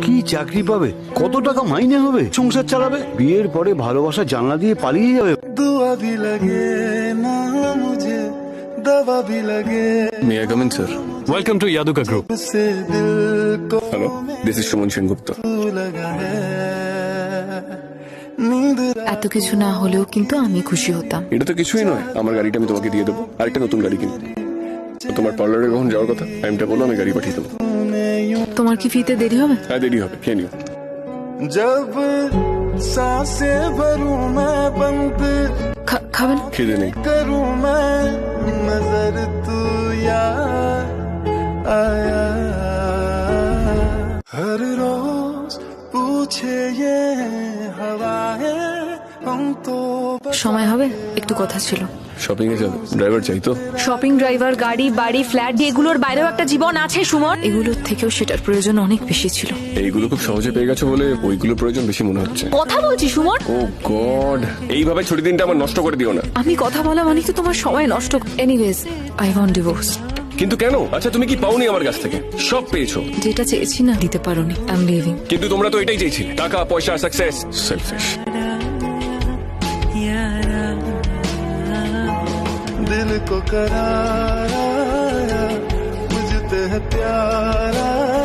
কি চাকরি পাবে, কত টাকা মাইনে হবে, সংসার চালাবে, বিয়ের পরে ভালোবাসা জানলা দিয়ে পালিয়ে যাবে। दुआ भी लगे ना मुझे दवा भी लगे May I come in, sir? Welcome to Yaduka Group. से दिल को Hello, this is Suman Sengupta. लगा है नींद এত কিছু না হলেও কিন্তু আমি খুশি হতাম। এটা তো কিছুই নয়, আমার গাড়িটা আমি তোমাকে দিয়ে দেবো, আরেকটা নতুন গাড়ি কিনবো। তো তোমার পার্লারে কখন যাওয়ার কথা, টাইমটা বলো, আমি গাড়ি পাঠিয়ে দেবো। তোমার কি ফিরতে দেরি হবে? হ্যাঁ, দেরি হবে, খেয়ে নিও। जब सांसें भरूं मैं बंद খাবেন? খেয়ে নেই। करूं मैं नजर तू याद आया हर रोज पूछे ये हवाएं हम तो সময় হবে? একটু কথা ছিল। শপিং এ যাবে, ড্রাইভার চাই তো। শপিং, ড্রাইভার, গাড়ি, বাড়ি, ফ্ল্যাট দিয়ে এগুলোর বাইরেও একটা জীবন আছে সুমন। এগুলোর থেকেও সেটার প্রয়োজন অনেক বেশি ছিল। এইগুলো খুব সহজে পেয়ে গেছো বলে ওইগুলোর প্রয়োজন বেশি মনে হচ্ছে। কথা বলছি সুমন। ও গড, এইভাবে ছুটি দিনটা আমার নষ্ট করে দিও না। আমি কথা বলা মানে তো তোমার সময় নষ্ট। Anyways, I want divorce. কিন্তু কেন? আচ্ছা, তুমি কি পাওনি আমার কাছ থেকে? সব পেয়েছো। যেটা চেয়েছি না দিতে পারোনি। I am living. কিন্তু তোমরা তো এটাই চেয়েছিলে, টাকা, পয়সা, সাকসেস। সেলফিশ। दिल को करार आया मुझ पे है प्यार आया